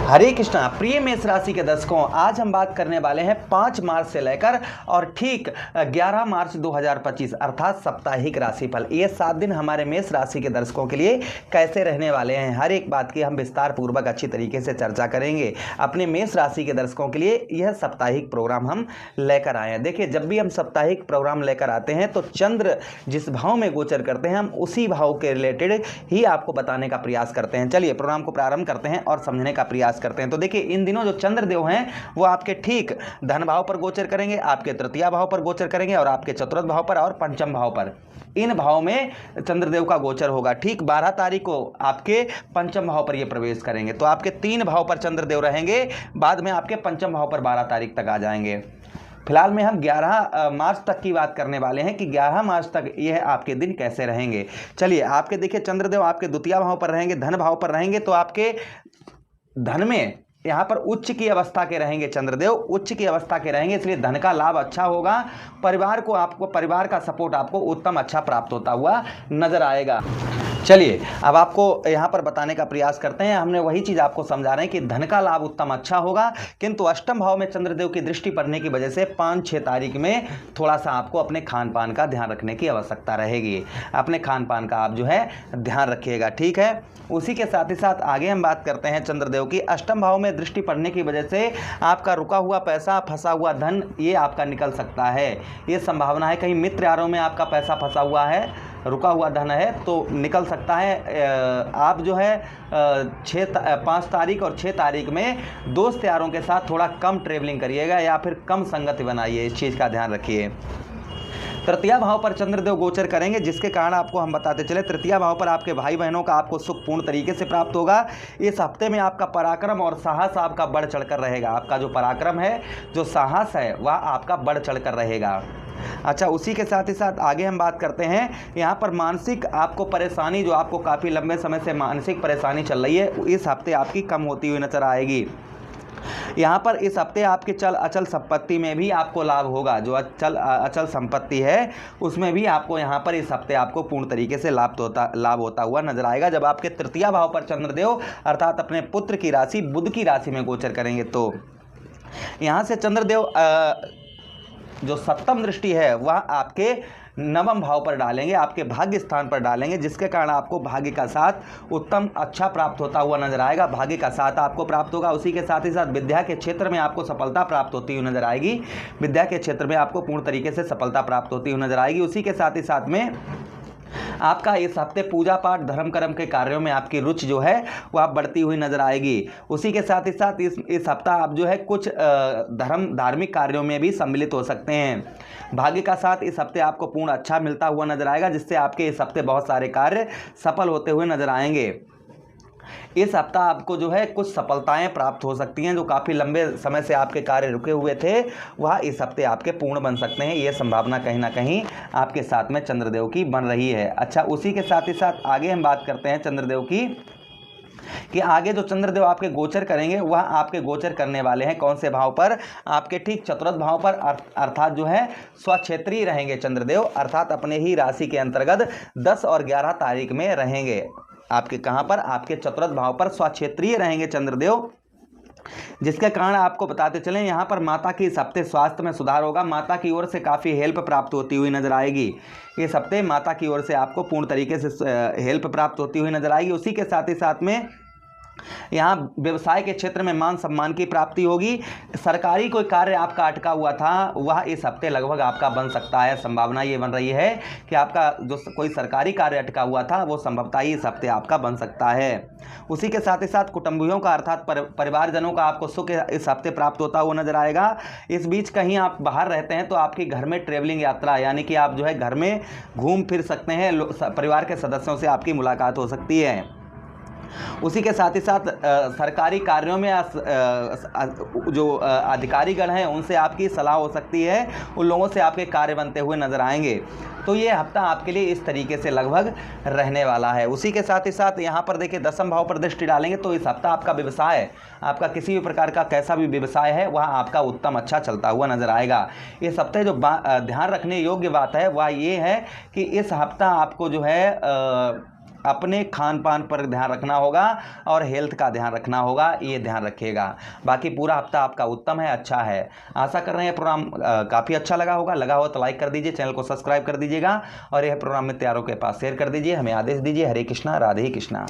हरे कृष्णा। प्रिय मेष राशि के दर्शकों, आज हम बात करने वाले हैं 5 मार्च से लेकर और ठीक 11 मार्च 2025 अर्थात साप्ताहिक राशिफल। ये 7 दिन हमारे मेष राशि के दर्शकों के लिए कैसे रहने वाले हैं, हर एक बात की हम विस्तार पूर्वक अच्छी तरीके से चर्चा करेंगे। अपने मेष राशि के दर्शकों के लिए यह साप्ताहिक प्रोग्राम हम लेकर आए हैं। देखिए, जब भी हम साप्ताहिक प्रोग्राम लेकर आते हैं तो चंद्र जिस भाव में गोचर करते हैं हम उसी भाव के रिलेटेड ही आपको बताने का प्रयास करते हैं। चलिए प्रोग्राम को प्रारंभ करते हैं और समझने का प्रयास करते हैं। तो देखिए, इन दिनों जो चंद्रदेव हैं वो आपके ठीक धन भाव पर गोचर करेंगे, आपके तृतीय भाव पर गोचर करेंगे और आपके चतुर्थ भाव पर और पंचम भाव पर। इन भाव में चंद्रदेव का गोचर होगा। ठीक 12 तारीख को आपके पंचम भाव पर ये प्रवेश करेंगे। तो आपके 3 भाव पर चंद्रदेव रहेंगे, बाद में आपके पंचम भाव पर 12 तारीख तक आ जाएंगे। फिलहाल में हम 11 मार्च तक की बात करने वाले हैं कि 11 मार्च तक यह आपके दिन कैसे रहेंगे। चलिए, आपके देखिए चंद्रदेव आपके द्वितीय भाव पर रहेंगे, धन भाव पर रहेंगे। तो आपके धन में यहाँ पर उच्च की अवस्था के रहेंगे, चंद्रदेव उच्च की अवस्था के रहेंगे, इसलिए धन का लाभ अच्छा होगा। परिवार का सपोर्ट आपको उत्तम अच्छा प्राप्त होता हुआ नजर आएगा। चलिए, अब आपको यहाँ पर बताने का प्रयास करते हैं। हमने वही चीज़ आपको समझा रहे हैं कि धन का लाभ उत्तम अच्छा होगा, किंतु अष्टम भाव में चंद्रदेव की दृष्टि पड़ने की वजह से 5-6 तारीख में थोड़ा सा आपको अपने खान पान का ध्यान रखने की आवश्यकता रहेगी। अपने खान पान का आप जो है ध्यान रखिएगा, ठीक है। उसी के साथ ही साथ आगे हम बात करते हैं चंद्रदेव की। अष्टम भाव में दृष्टि पड़ने की वजह से आपका रुका हुआ पैसा, फंसा हुआ धन ये आपका निकल सकता है। ये संभावना है, कहीं मित्र यारों में आपका पैसा फंसा हुआ है, रुका हुआ धन है तो निकल सकता है। आप जो है 5 तारीख और 6 तारीख में दोस्त यारों के साथ थोड़ा कम ट्रेवलिंग करिएगा या फिर कम संगति बनाइए, इस चीज़ का ध्यान रखिए। तृतीय भाव पर चंद्रदेव गोचर करेंगे, जिसके कारण आपको हम बताते चले तृतीय भाव पर आपके भाई बहनों का आपको सुख पूर्ण तरीके से प्राप्त होगा। इस हफ्ते में आपका पराक्रम और साहस आपका बढ़ चढ़कर रहेगा। आपका जो पराक्रम है, जो साहस है, वह आपका बढ़ चढ़कर रहेगा। अच्छा, उसी के साथ ही साथ आगे हम बात करते हैं। यहाँ पर मानसिक आपको परेशानी, जो आपको काफ़ी लंबे समय से मानसिक परेशानी चल रही है, इस हफ्ते आपकी कम होती हुई नजर आएगी। यहाँ पर इस हफ्ते आपके चल अचल संपत्ति में भी आपको लाभ होगा। जो अचल संपत्ति है उसमें भी आपको यहाँ पर इस हफ्ते आपको पूर्ण तरीके से लाभ होता हुआ नजर आएगा। जब आपके तृतीय भाव पर चंद्रदेव अर्थात अपने पुत्र की राशि बुध की राशि में गोचर करेंगे, तो यहाँ से चंद्रदेव जो सप्तम दृष्टि है वह आपके नवम भाव पर डालेंगे, आपके भाग्य स्थान पर डालेंगे, जिसके कारण आपको भाग्य का साथ उत्तम अच्छा प्राप्त होता हुआ नजर आएगा। भाग्य का साथ आपको प्राप्त होगा। उसी के साथ ही साथ विद्या के क्षेत्र में आपको सफलता प्राप्त होती हुई नजर आएगी। विद्या के क्षेत्र में आपको पूर्ण तरीके से सफलता प्राप्त होती हुई नजर आएगी। उसी के साथ ही साथ में आपका इस हफ्ते पूजा पाठ धर्म कर्म के कार्यों में आपकी रुचि जो है वह बढ़ती हुई नजर आएगी। उसी के साथ ही साथ इस हफ्ता आप जो है कुछ धार्मिक कार्यों में भी सम्मिलित हो सकते हैं। भाग्य का साथ इस हफ्ते आपको पूर्ण अच्छा मिलता हुआ नजर आएगा, जिससे आपके इस हफ्ते बहुत सारे कार्य सफल होते हुए नजर आएंगे। इस हफ्ता आपको जो है कुछ सफलताएं प्राप्त हो सकती हैं। जो काफ़ी लंबे समय से आपके कार्य रुके हुए थे वह इस हफ्ते आपके पूर्ण बन सकते हैं। ये संभावना कहीं ना कहीं आपके साथ में चंद्रदेव की बन रही है। अच्छा, उसी के साथ ही साथ आगे हम बात करते हैं चंद्रदेव की कि आगे जो चंद्रदेव आपके गोचर करेंगे वह आपके गोचर करने वाले हैं कौन से भाव पर, आपके ठीक चतुर्थ भाव पर, अर्थात जो है स्वक्षेत्रीय रहेंगे चंद्रदेव, अर्थात अपने ही राशि के अंतर्गत 10 और 11 तारीख में रहेंगे। आपके कहां पर, आपके चतुर्थ भाव पर स्वक्षेत्रीय रहेंगे चंद्रदेव, जिसके कारण आपको बताते चलें यहाँ पर माता की इस हफ्ते स्वास्थ्य में सुधार होगा। माता की ओर से काफ़ी हेल्प प्राप्त होती हुई नजर आएगी। इस हफ्ते माता की ओर से आपको पूर्ण तरीके से हेल्प प्राप्त होती हुई नजर आएगी। उसी के साथ ही साथ में यहाँ व्यवसाय के क्षेत्र में मान सम्मान की प्राप्ति होगी। सरकारी कोई कार्य आपका अटका हुआ था वह इस हफ्ते लगभग आपका बन सकता है। संभावना ये बन रही है कि आपका जो कोई सरकारी कार्य अटका हुआ था वो संभवतः ही इस हफ्ते आपका बन सकता है। उसी के साथ ही साथ कुटुंबियों का अर्थात परिवारजनों का आपको सुख इस हफ्ते प्राप्त होता हुआ नजर आएगा। इस बीच कहीं आप बाहर रहते हैं तो आपके घर में ट्रेवलिंग यात्रा, यानी कि आप जो है घर में घूम फिर सकते हैं, परिवार के सदस्यों से आपकी मुलाकात हो सकती है। उसी के साथ ही साथ सरकारी कार्यों में जो अधिकारीगण हैं उनसे आपकी सलाह हो सकती है, उन लोगों से आपके कार्य बनते हुए नजर आएंगे। तो ये हफ्ता आपके लिए इस तरीके से लगभग रहने वाला है। उसी के साथ ही साथ यहाँ पर देखिए दसम भाव पर दृष्टि डालेंगे तो इस हफ्ता आपका व्यवसाय, आपका किसी भी प्रकार का कैसा भी व्यवसाय है वह आपका उत्तम अच्छा चलता हुआ नजर आएगा। इस हफ्ते जो ध्यान रखने योग्य बात है वह ये है कि इस हफ्ता आपको जो है अपने खान पान पर ध्यान रखना होगा और हेल्थ का ध्यान रखना होगा, ये ध्यान रखिएगा। बाकी पूरा हफ्ता आपका उत्तम है, अच्छा है। आशा कर रहे हैं प्रोग्राम काफ़ी अच्छा लगा होगा। लगा हो तो लाइक कर दीजिए, चैनल को सब्सक्राइब कर दीजिएगा और यह प्रोग्राम मित्रों के पास शेयर कर दीजिए। हमें आदेश दीजिए। हरे कृष्णा, राधे कृष्णा।